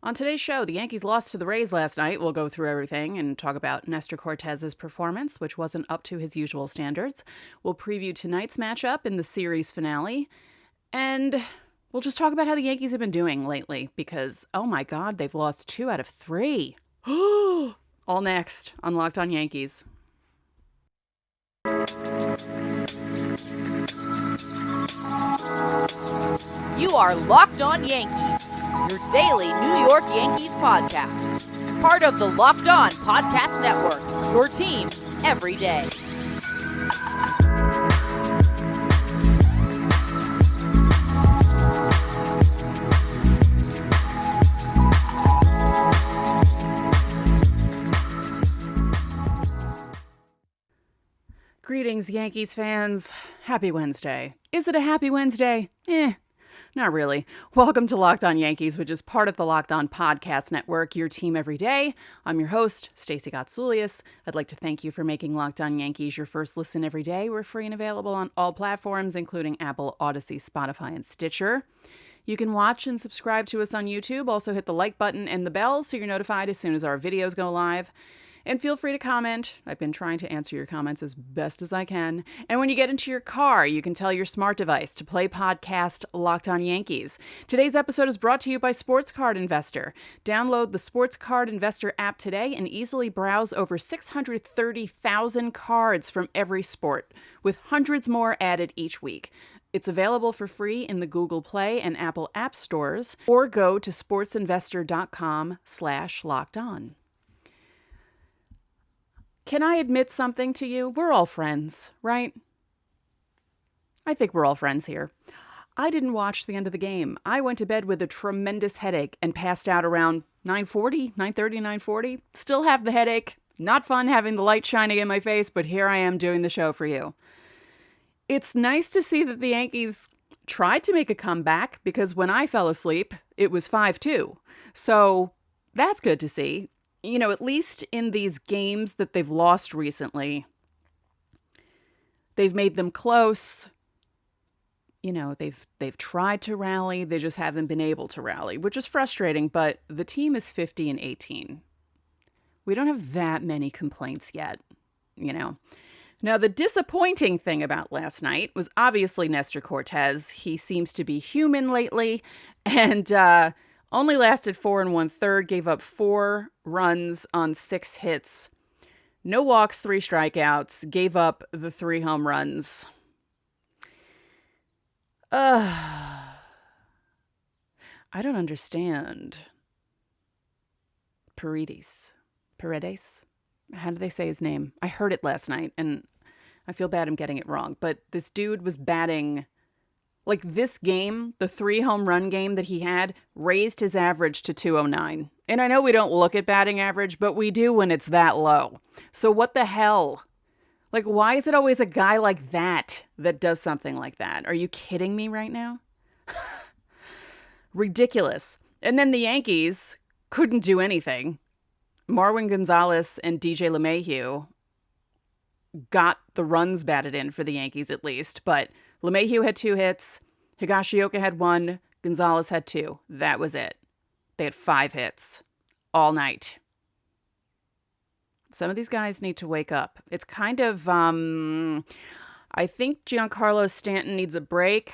On today's show, the Yankees lost to the Rays last night. We'll go through everything and talk about Nestor Cortes' performance, which wasn't up to his usual standards. We'll preview tonight's matchup in the series finale. And we'll just talk about how the Yankees have been doing lately because, oh my God, they've lost 2 out of 3. All next on Locked On Yankees. You are Locked On Yankees, your daily New York Yankees podcast. Part of the Locked On Podcast Network, your team every day. Greetings, Yankees fans. Happy Wednesday. Is it a happy Wednesday? Not really. Welcome to Locked On Yankees, which is part of the Locked On Podcast Network, your team every day. I'm your host, Stacey Gotsoulias. I'd like to thank you for making Locked On Yankees your first listen every day. We're free and available on all platforms, including Apple, Odyssey, Spotify, and Stitcher. You can watch and subscribe to us on YouTube. Also hit the like button and the bell so you're notified as soon as our videos go live. And feel free to comment. I've been trying to answer your comments as best as I can. And when you get into your car, you can tell your smart device to play podcast Locked On Yankees. Today's episode is brought to you by Sports Card Investor. Download the Sports Card Investor app today and easily browse over 630,000 cards from every sport, with hundreds more added each week. It's available for free in the Google Play and Apple App Stores, or go to sportsinvestor.com/lockedon. Can I admit something to you? We're all friends, right? I think we're all friends here. I didn't watch the end of the game. I went to bed with a tremendous headache and passed out around 9:40. Still have the headache. Not fun having the light shining in my face, but here I am doing the show for you. It's nice to see that the Yankees tried to make a comeback because when I fell asleep, it was 5-2. So that's good to see. You know, at least in these games that they've lost recently, they've made them close. You know, they've tried to rally. They just haven't been able to rally, which is frustrating. But the team is 50-18. We don't have that many complaints yet, you know. Now, the disappointing thing about last night was obviously Nestor Cortes. He seems to be human lately, and only lasted 4 1/3, gave up 4 runs on 6 hits. No walks, 3 strikeouts, gave up the 3 home runs. I don't understand. Paredes. How do they say his name? I heard it last night, and I feel bad I'm getting it wrong. But this dude was batting... Like this game, the 3 home run game that he had, raised his average to 209. And I know we don't look at batting average, but we do when it's that low. So what the hell? Like, why is it always a guy like that that does something like that? Are you kidding me right now? Ridiculous. And then the Yankees couldn't do anything. Marwin Gonzalez and DJ LeMahieu got the runs batted in for the Yankees at least, but LeMahieu had 2 hits, Higashioka had 1, Gonzalez had 2. That was it. They had 5 hits all night. Some of these guys need to wake up. It's kind of, I think Giancarlo Stanton needs a break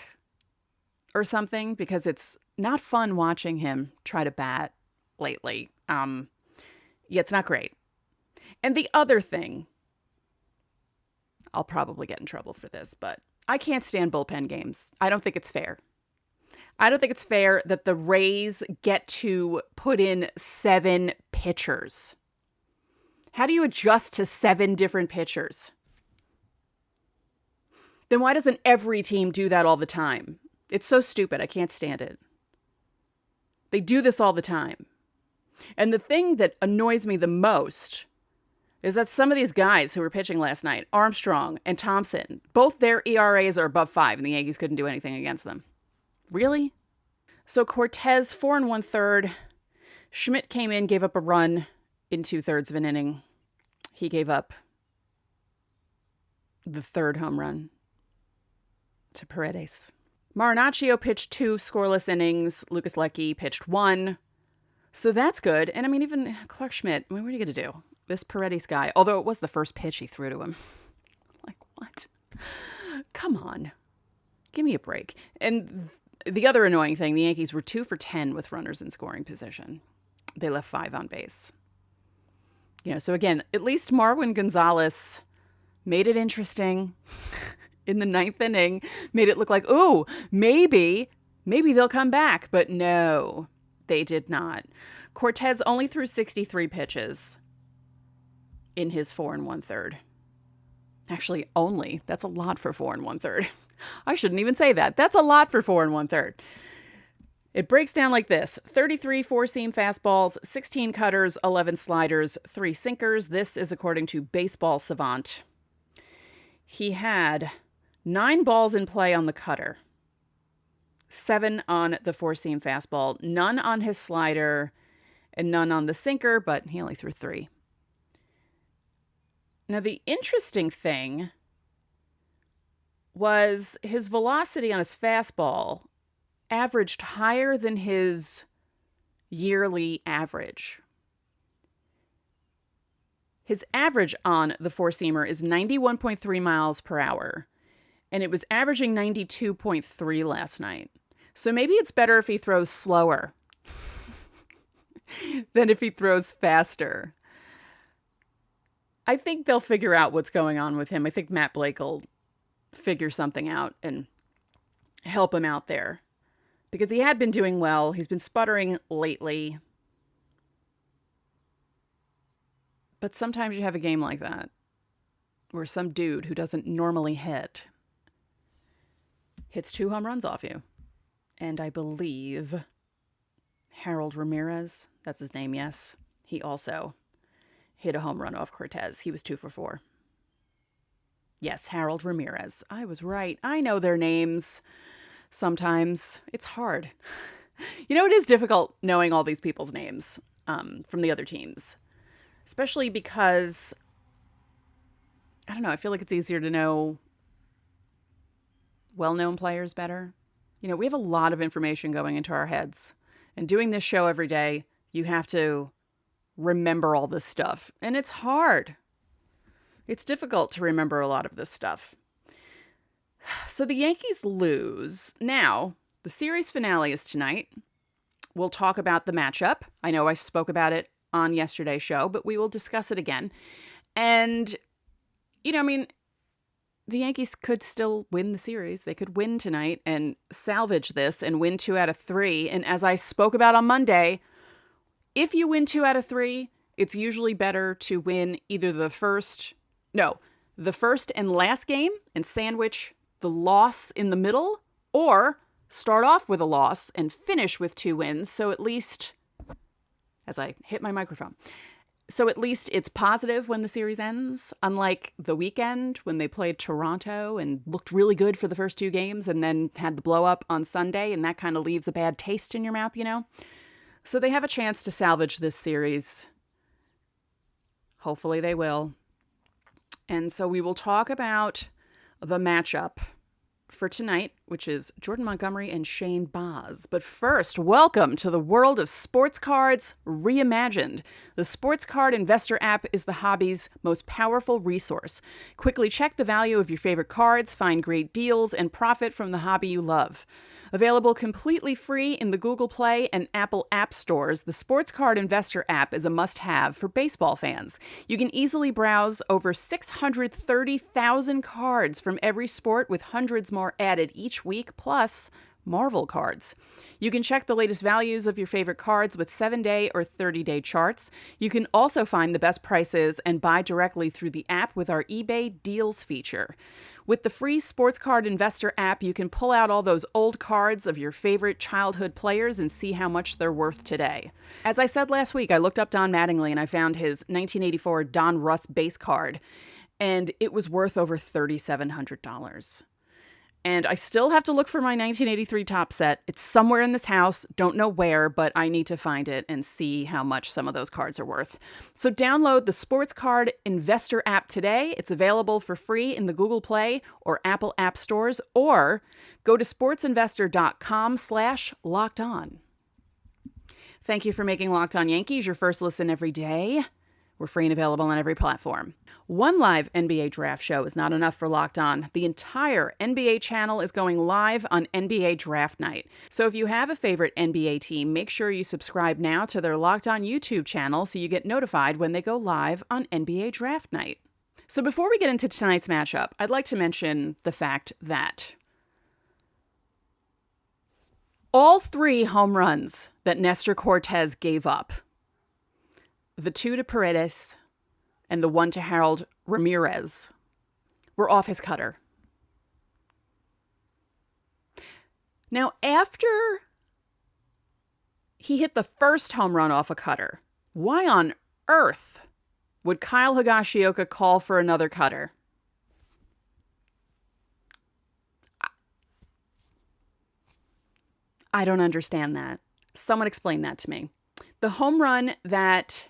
or something because it's not fun watching him try to bat lately. Yeah, it's not great. And the other thing, I'll probably get in trouble for this, but I can't stand bullpen games. I don't think it's fair. I don't think it's fair that the Rays get to put in 7 pitchers. How do you adjust to 7 different pitchers? Then why doesn't every team do that all the time? It's so stupid. I can't stand it. They do this all the time. And the thing that annoys me the most is that some of these guys who were pitching last night, Armstrong and Thompson, both their ERAs are above 5, and the Yankees couldn't do anything against them. Really? So Cortes, 4 1/3. Schmidt came in, gave up a run in 2/3 of an inning. He gave up the 3rd home run to Paredes. Marinaccio pitched 2 scoreless innings. Lucas Lecky pitched 1. So that's good. And I mean, even Clark Schmidt, I mean, what are you going to do? This Paredes guy, although it was the first pitch he threw to him. Like, what? Come on. Give me a break. And the other annoying thing, the Yankees were 2 for 10 with runners in scoring position. They left 5 on base. So again, at least Marwin Gonzalez made it interesting in the 9th inning, made it look like, ooh, maybe they'll come back. But no, they did not. Cortes only threw 63 pitches in his 4 1/3. Actually, only. That's a lot for 4 1/3. I shouldn't even say that. That's a lot for 4 1/3. It breaks down like this: 33 four-seam fastballs, 16 cutters, 11 sliders, 3 sinkers. This is according to Baseball Savant. He had 9 balls in play on the cutter, 7 on the four-seam fastball, none on his slider, and none on the sinker, but he only threw 3. Now, the interesting thing was his velocity on his fastball averaged higher than his yearly average. His average on the four-seamer is 91.3 miles per hour, and it was averaging 92.3 last night. So maybe it's better if he throws slower than if he throws faster. I think they'll figure out what's going on with him. I think Matt Blake will figure something out and help him out there, because he had been doing well. He's been sputtering lately. But sometimes you have a game like that where some dude who doesn't normally hits 2 home runs off you. And I believe Harold Ramirez, that's his name, yes, he also hit a home run off Cortes. He was 2 for 4. Yes, Harold Ramirez. I was right. I know their names. Sometimes it's hard. It is difficult knowing all these people's names from the other teams, especially because, I don't know, I feel like it's easier to know well-known players better. We have a lot of information going into our heads, and doing this show every day, you have to remember all this stuff, and it's hard. It's difficult to remember a lot of this stuff. So the Yankees lose. Now, the series finale is tonight. We'll talk about the matchup. I know I spoke about it on yesterday's show, but we will discuss it again. And, the Yankees could still win the series. They could win tonight and salvage this and win 2 out of 3. And as I spoke about on Monday, if you win 2 out of 3, it's usually better to win either the first and last game and sandwich the loss in the middle, or start off with a loss and finish with 2 wins. So at least, as I hit my microphone, so at least it's positive when the series ends, unlike the weekend when they played Toronto and looked really good for the first 2 games and then had the blow up on Sunday, and that kind of leaves a bad taste in your mouth, So they have a chance to salvage this series. Hopefully they will. And so we will talk about the matchup for tonight, which is Jordan Montgomery and Shane Baz. But first, welcome to the world of sports cards reimagined. The Sports Card Investor app is the hobby's most powerful resource. Quickly check the value of your favorite cards, find great deals, and profit from the hobby you love. Available completely free in the Google Play and Apple App Stores, the Sports Card Investor app is a must-have for baseball fans. You can easily browse over 630,000 cards from every sport, with hundreds more added each week, plus Marvel cards. You can check the latest values of your favorite cards with 7-day or 30-day charts. You can also find the best prices and buy directly through the app with our eBay Deals feature. With the free Sports Card Investor app, you can pull out all those old cards of your favorite childhood players and see how much they're worth today. As I said last week, I looked up Don Mattingly and I found his 1984 Don Russ base card, and it was worth over $3,700. And I still have to look for my 1983 top set. It's somewhere in this house. Don't know where, but I need to find it and see how much some of those cards are worth. So download the Sports Card Investor app today. It's available for free in the Google Play or Apple App Stores, or go to sportsinvestor.com/lockedon. Thank you for making Locked On Yankees your first listen every day. We're free and available on every platform. One live NBA draft show is not enough for Locked On. The entire NBA channel is going live on NBA Draft Night. So if you have a favorite NBA team, make sure you subscribe now to their Locked On YouTube channel so you get notified when they go live on NBA Draft Night. So before we get into tonight's matchup, I'd like to mention the fact that all 3 home runs that Nestor Cortes gave up, the 2 to Paredes and the 1 to Harold Ramirez, were off his cutter. Now, after he hit the first home run off a cutter, why on earth would Kyle Higashioka call for another cutter? I don't understand that. Someone explain that to me. The home run that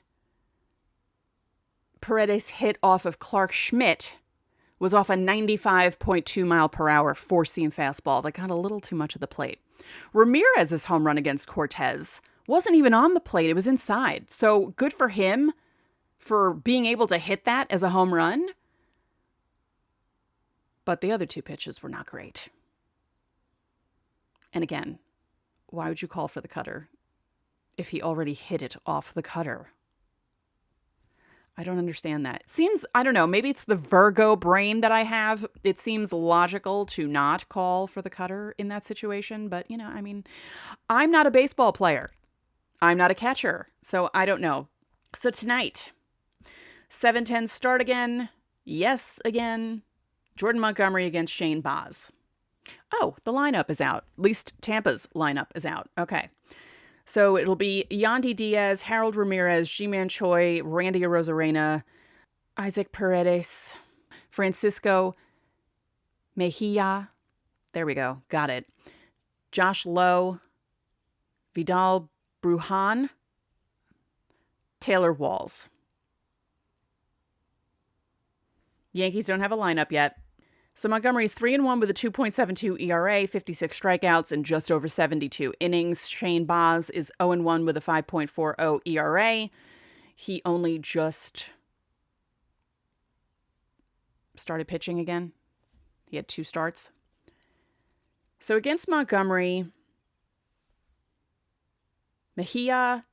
Paredes hit off of Clark Schmidt was off a 95.2 mile per hour four-seam fastball that got a little too much of the plate. Ramirez's home run against Cortes wasn't even on the plate. It was inside. So good for him for being able to hit that as a home run. But the other 2 pitches were not great. And again, why would you call for the cutter if he already hit it off the cutter? I don't understand that. Seems, I don't know, maybe it's the Virgo brain that I have. It seems logical to not call for the cutter in that situation. But, I mean, I'm not a baseball player. I'm not a catcher. So I don't know. So tonight, 7:10 start again. Yes, again. Jordan Montgomery against Shane Baz. Oh, the lineup is out. At least Tampa's lineup is out. Okay. So it'll be Yandy Diaz, Harold Ramirez, Ji-Man Choi, Randy Arozarena, Isaac Paredes, Francisco Mejia. There we go. Got it. Josh Lowe, Vidal Brujan, Taylor Walls. Yankees don't have a lineup yet. So Montgomery's 3-1 with a 2.72 ERA, 56 strikeouts, and just over 72 innings. Shane Baz is 0-1 with a 5.40 ERA. He only just started pitching again. He had 2 starts. So against Montgomery, Mejia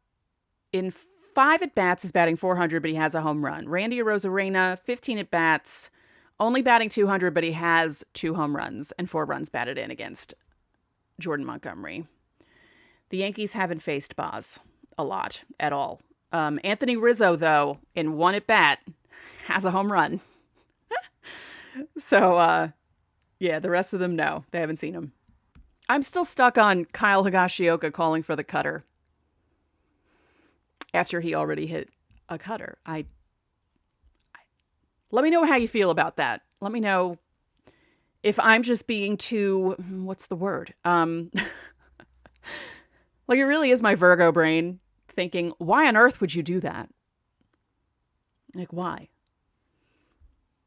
in 5 at-bats is batting .400, but he has a home run. Randy Arozarena, 15 at-bats, only batting .200, but he has 2 home runs and 4 runs batted in against Jordan Montgomery. The Yankees haven't faced Baz a lot at all. Anthony Rizzo, though, in 1 at-bat, has a home run. So, the rest of them, no. They haven't seen him. I'm still stuck on Kyle Higashioka calling for the cutter after he already hit a cutter. Let me know how you feel about that. Let me know if I'm just being too, what's the word? Like it really is my Virgo brain thinking, why on earth would you do that? Like, why?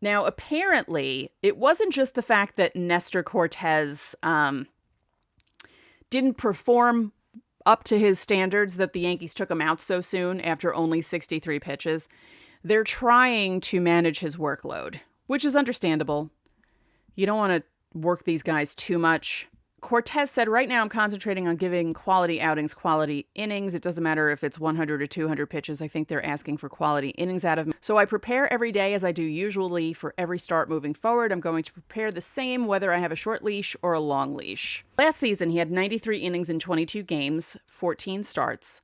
Now, apparently, it wasn't just the fact that Nestor Cortes didn't perform up to his standards that the Yankees took him out so soon after only 63 pitches. They're trying to manage his workload, which is understandable. You don't want to work these guys too much. Cortes said, right now I'm concentrating on giving quality outings, quality innings. It doesn't matter if it's 100 or 200 pitches. I think they're asking for quality innings out of me. So I prepare every day as I do usually for every start moving forward. I'm going to prepare the same whether I have a short leash or a long leash. Last season, he had 93 innings in 22 games, 14 starts.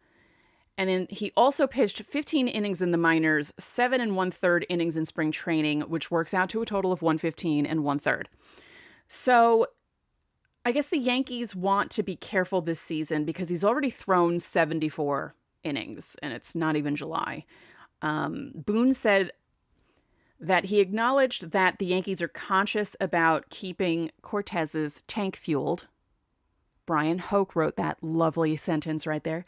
And then he also pitched 15 innings in the minors, 7 1/3 innings in spring training, which works out to a total of 115 1/3. So I guess the Yankees want to be careful this season because he's already thrown 74 innings, and it's not even July. Boone said that he acknowledged that the Yankees are conscious about keeping Cortes's tank fueled. Brian Hoke wrote that lovely sentence right there.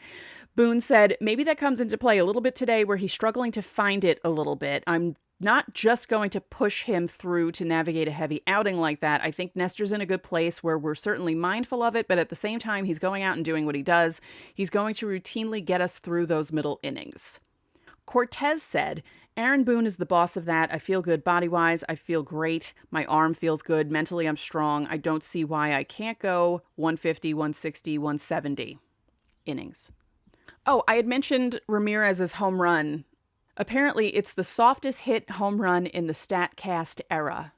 Boone said, maybe that comes into play a little bit today where he's struggling to find it a little bit. I'm not just going to push him through to navigate a heavy outing like that. I think Nestor's in a good place where we're certainly mindful of it, but at the same time, he's going out and doing what he does. He's going to routinely get us through those middle innings. Cortes said, Aaron Boone is the boss of that. I feel good body-wise. I feel great. My arm feels good. Mentally, I'm strong. I don't see why I can't go 150, 160, 170 innings. Oh, I had mentioned Ramirez's home run. Apparently, it's the softest hit home run in the StatCast era.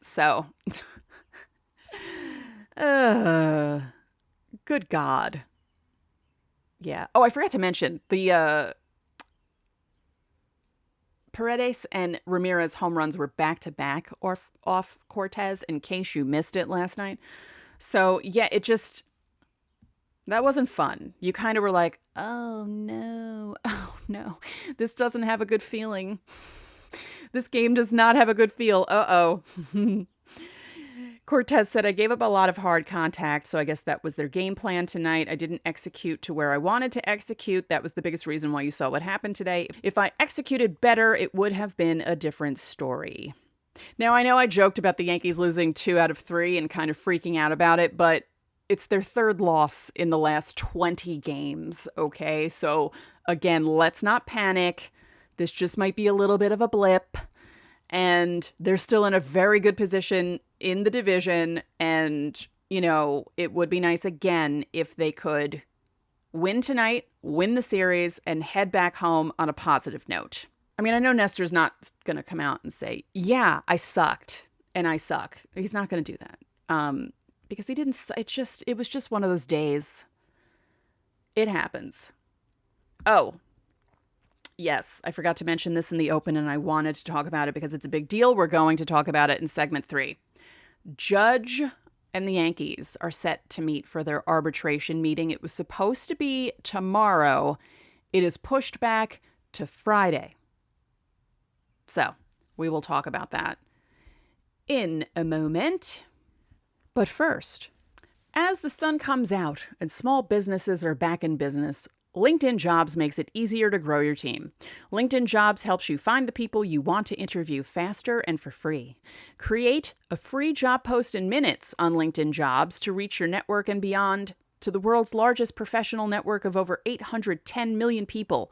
So, good God. Yeah. Oh, I forgot to mention the Paredes and Ramirez home runs were back-to-back off Cortes, in case you missed it last night. So, yeah, that wasn't fun. You kind of were like, oh no, this doesn't have a good feeling. This game does not have a good feel. Uh-oh. Cortes said, I gave up a lot of hard contact, so I guess that was their game plan tonight. I didn't execute to where I wanted to execute. That was the biggest reason why you saw what happened today. If I executed better, it would have been a different story. Now, I know I joked about the Yankees losing 2 out of 3 and kind of freaking out about it, but it's their third loss in the last 20 games, okay? So, again, let's not panic. This just might be a little bit of a blip. And they're still in a very good position in the division. And, it would be nice, again, if they could win tonight, win the series, and head back home on a positive note. I mean, I know Nestor's not going to come out and say, yeah, I sucked, and I suck. He's not going to do that. Because he didn't, it was just one of those days. It happens. Oh, yes, I forgot to mention this in the open, and I wanted to talk about it because it's a big deal. We're going to talk about it in segment 3. Judge and the Yankees are set to meet for their arbitration meeting. It was supposed to be tomorrow. It is pushed back to Friday. So, we will talk about that in a moment. But first, as the sun comes out and small businesses are back in business, LinkedIn Jobs makes it easier to grow your team. LinkedIn Jobs helps you find the people you want to interview faster and for free. Create a free job post in minutes on LinkedIn Jobs to reach your network and beyond to the world's largest professional network of over 810 million people.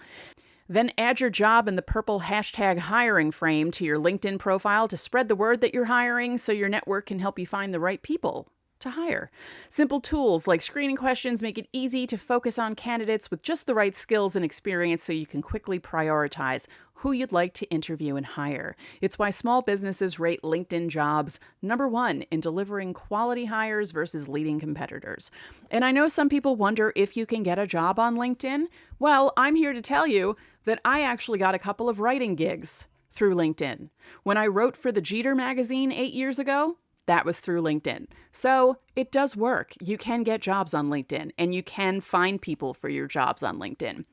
Then add your job in the purple #hiring frame to your LinkedIn profile to spread the word that you're hiring so your network can help you find the right people to hire. Simple tools like screening questions make it easy to focus on candidates with just the right skills and experience so you can quickly prioritize who you'd like to interview and hire. It's why small businesses rate LinkedIn Jobs #1 in delivering quality hires versus leading competitors. And I know some people wonder if you can get a job on LinkedIn. Well, I'm here to tell you that I actually got a couple of writing gigs through LinkedIn. When I wrote for the Jeter magazine 8 years ago, that was through LinkedIn. So it does work. You can get jobs on LinkedIn, and you can find people for your jobs on LinkedIn.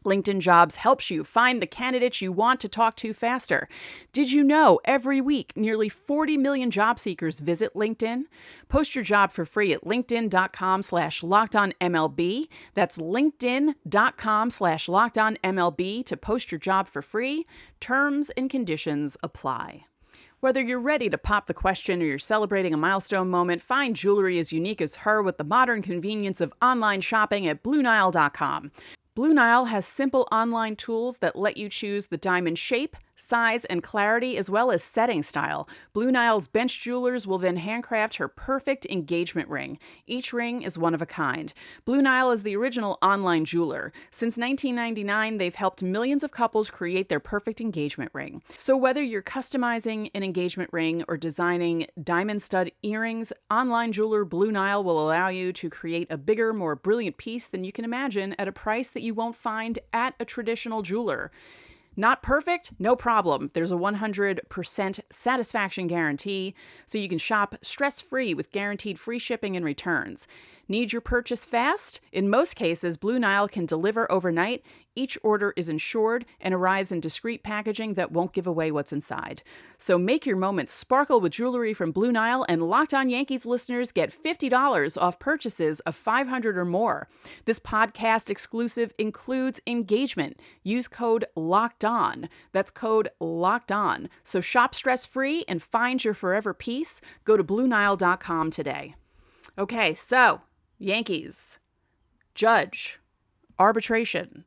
LinkedIn Jobs helps you find the candidates you want to talk to faster. Did you know every week nearly 40 million job seekers visit LinkedIn? Post your job for free at linkedin.com/lockedonmlb. That's linkedin.com/lockedonmlb to post your job for free. Terms and conditions apply. Whether you're ready to pop the question or you're celebrating a milestone moment, find jewelry as unique as her with the modern convenience of online shopping at BlueNile.com. Blue Nile has simple online tools that let you choose the diamond shape, size, and clarity, as well as setting style. Blue Nile's bench jewelers will then handcraft her perfect engagement ring. Each ring is one of a kind. Blue Nile is the original online jeweler. Since 1999, they've helped millions of couples create their perfect engagement ring. So whether you're customizing an engagement ring or designing diamond stud earrings, online jeweler Blue Nile will allow you to create a bigger, more brilliant piece than you can imagine at a price that you won't find at a traditional jeweler. Not perfect? No problem. There's a 100% satisfaction guarantee, so you can shop stress-free with guaranteed free shipping and returns. Need your purchase fast? In most cases, Blue Nile can deliver overnight. Each order is insured and arrives in discreet packaging that won't give away what's inside. So make your moments sparkle with jewelry from Blue Nile, and Locked On Yankees listeners get $50 off purchases of $500 or more. This podcast exclusive includes engagement. Use code LOCKEDON. That's code LOCKEDON. So shop stress-free and find your forever peace. Go to BlueNile.com today. Okay, so Yankees, Judge, arbitration.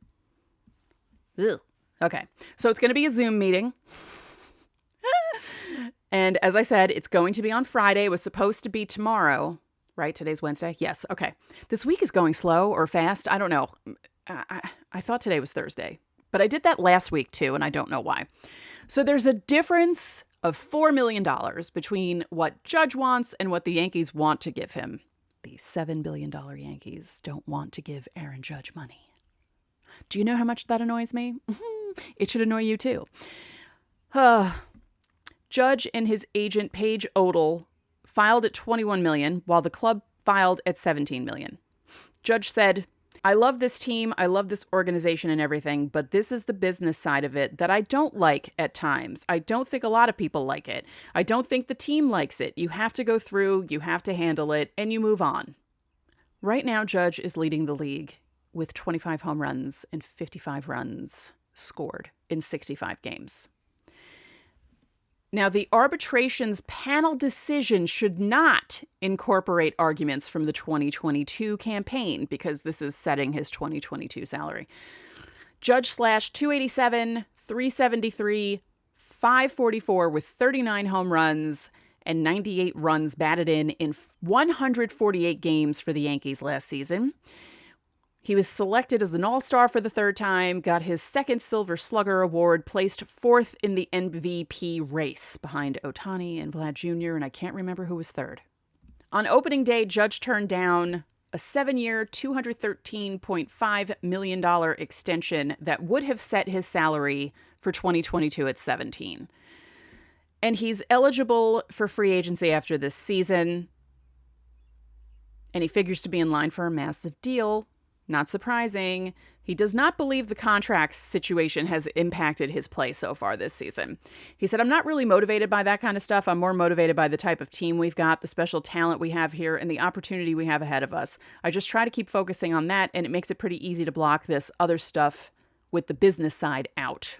Ugh. Okay, so it's going to be a Zoom meeting. And as I said, it's going to be on Friday. It was supposed to be tomorrow, right? Today's Wednesday. Yes, okay. This week is going slow or fast. I don't know. I thought today was Thursday, but I did that last week too, and I don't know why. So there's a difference of $4 million between what Judge wants and what the Yankees want to give him. The $7 billion Yankees don't want to give Aaron Judge money. Do you know how much that annoys me? It should annoy you too. Judge and his agent Paige Odell filed at $21 million, while the club filed at $17 million. Judge said, I love this team, I love this organization and everything, but this is the business side of it that I don't like at times. I don't think a lot of people like it. I don't think the team likes it. You have to go through, you have to handle it, and you move on. Right now, Judge is leading the league with 25 home runs and 55 runs scored in 65 games. Now, the arbitration's panel decision should not incorporate arguments from the 2022 campaign because this is setting his 2022 salary. Judge slashed 287, 373, 544 with 39 home runs and 98 runs batted in 148 games for the Yankees last season. He was selected as an all-star for the third time, got his second Silver Slugger award, placed fourth in the MVP race behind Ohtani and Vlad Jr., and I can't remember who was third. On opening day, Judge turned down a 7-year, $213.5 million extension that would have set his salary for 2022 at 17. And he's eligible for free agency after this season, and he figures to be in line for a massive deal. Not surprising. He does not believe the contract situation has impacted his play so far this season. He said, I'm not really motivated by that kind of stuff. I'm more motivated by the type of team we've got, the special talent we have here, and the opportunity we have ahead of us. I just try to keep focusing on that, and it makes it pretty easy to block this other stuff with the business side out.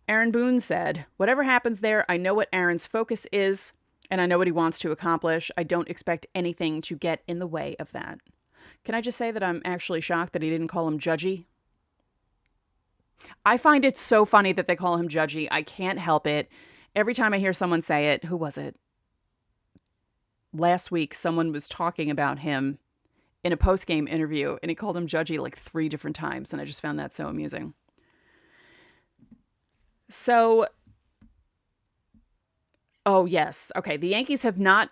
Aaron Boone said, whatever happens there, I know what Aaron's focus is, and I know what he wants to accomplish. I don't expect anything to get in the way of that. Can I just say that I'm actually shocked that he didn't call him Judgy? I find it so funny that they call him Judgy. I can't help it. Every time I hear someone say it, who was it? Last week, someone was talking about him in a post-game interview, and he called him Judgy like 3 different times, and I just found that so amusing. So, oh yes. Okay, the Yankees have not,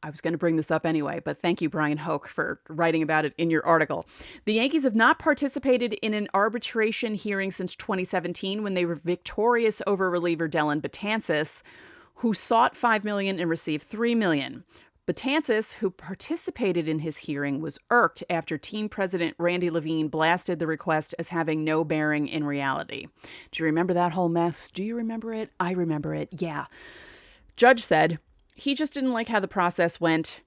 I was going to bring this up anyway, but thank you, Brian Hoke, for writing about it in your article. The Yankees have not participated in an arbitration hearing since 2017 when they were victorious over reliever Dellin Betances, who sought $5 million and received $3 million. Betances, who participated in his hearing, was irked after team president Randy Levine blasted the request as having no bearing in reality. Do you remember that whole mess? Do you remember it? I remember it. Yeah. Judge said, he just didn't like how the process went,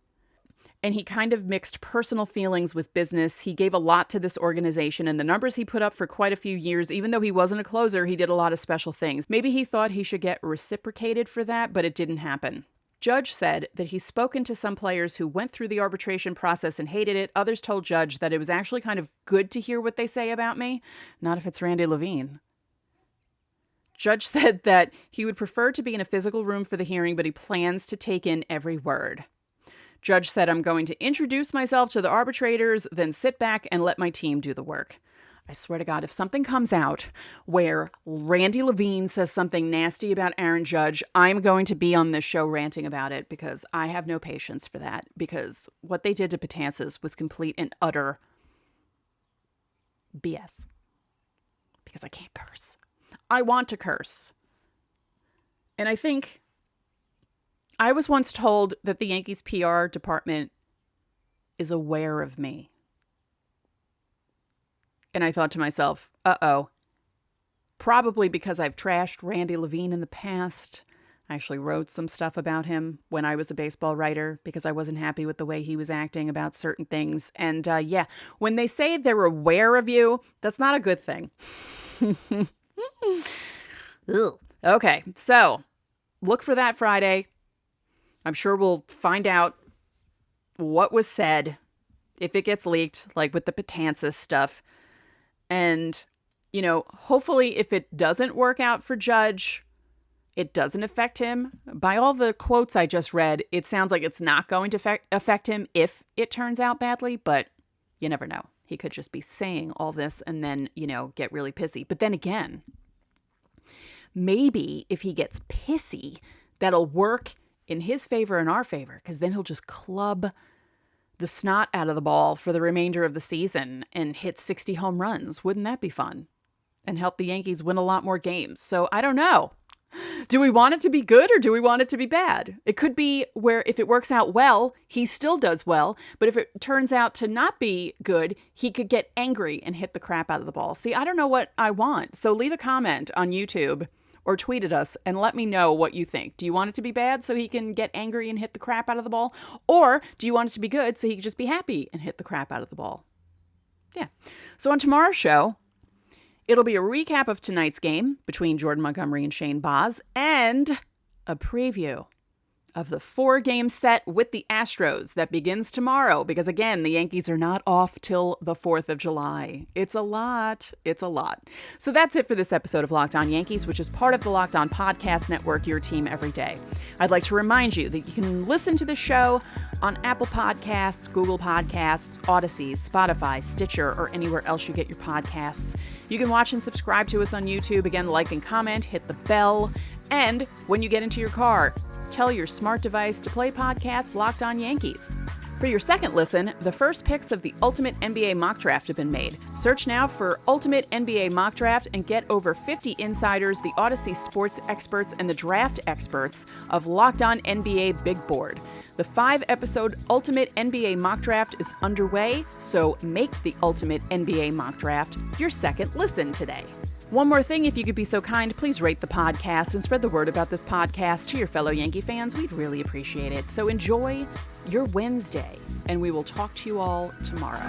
and he kind of mixed personal feelings with business. He gave a lot to this organization, and the numbers he put up for quite a few years, even though he wasn't a closer, he did a lot of special things. Maybe he thought he should get reciprocated for that, but it didn't happen. Judge said that he's spoken to some players who went through the arbitration process and hated it. Others told Judge that it was actually kind of good to hear what they say about me. Not if it's Randy Levine. Judge said that he would prefer to be in a physical room for the hearing, but he plans to take in every word. Judge said, I'm going to introduce myself to the arbitrators, then sit back and let my team do the work. I swear to God, if something comes out where Randy Levine says something nasty about Aaron Judge, I'm going to be on this show ranting about it because I have no patience for that, because what they did to Betances was complete and utter BS. Because I can't curse. I want to curse. And I think I was once told that the Yankees PR department is aware of me. And I thought to myself, uh-oh, probably because I've trashed Randy Levine in the past. I actually wrote some stuff about him when I was a baseball writer because I wasn't happy with the way he was acting about certain things. And yeah, when they say they're aware of you, that's not a good thing. Okay, so look for that Friday. I'm sure we'll find out what was said if it gets leaked, like with the Patances stuff. And, you know, hopefully if it doesn't work out for Judge, it doesn't affect him. By all the quotes I just read, it sounds like it's not going to affect him if it turns out badly, but you never know. He could just be saying all this and then, you know, get really pissy. But then again, maybe if he gets pissy, that'll work in his favor and our favor, because then he'll just club the snot out of the ball for the remainder of the season and hit 60 home runs. Wouldn't that be fun? And help the Yankees win a lot more games. So I don't know. Do we want it to be good or do we want it to be bad? It could be where if it works out well, he still does well. But if it turns out to not be good, he could get angry and hit the crap out of the ball. See, I don't know what I want. So leave a comment on YouTube or tweet at us and let me know what you think. Do you want it to be bad so he can get angry and hit the crap out of the ball? Or do you want it to be good so he can just be happy and hit the crap out of the ball? Yeah. So on tomorrow's show, it'll be a recap of tonight's game between Jordan Montgomery and Shane Baz and a preview of the 4-game set with the Astros that begins tomorrow. Because again, the Yankees are not off till the 4th of July. It's a lot. It's a lot. So that's it for this episode of Locked On Yankees, which is part of the Locked On Podcast Network, your team every day. I'd like to remind you that you can listen to the show on Apple Podcasts, Google Podcasts, Odyssey, Spotify, Stitcher, or anywhere else you get your podcasts. You can watch and subscribe to us on YouTube. Again, like and comment, hit the bell. And when you get into your car, tell your smart device to play podcast Locked On Yankees. For your second listen, the first picks of the Ultimate NBA Mock Draft have been made. Search now for Ultimate NBA Mock Draft and get over 50 insiders, the Odyssey sports experts, and the draft experts of Locked On NBA Big Board. The 5-episode Ultimate NBA Mock Draft is underway, so make the Ultimate NBA Mock Draft your second listen today. One more thing, if you could be so kind, please rate the podcast and spread the word about this podcast to your fellow Yankee fans. We'd really appreciate it. So enjoy your Wednesday, and we will talk to you all tomorrow.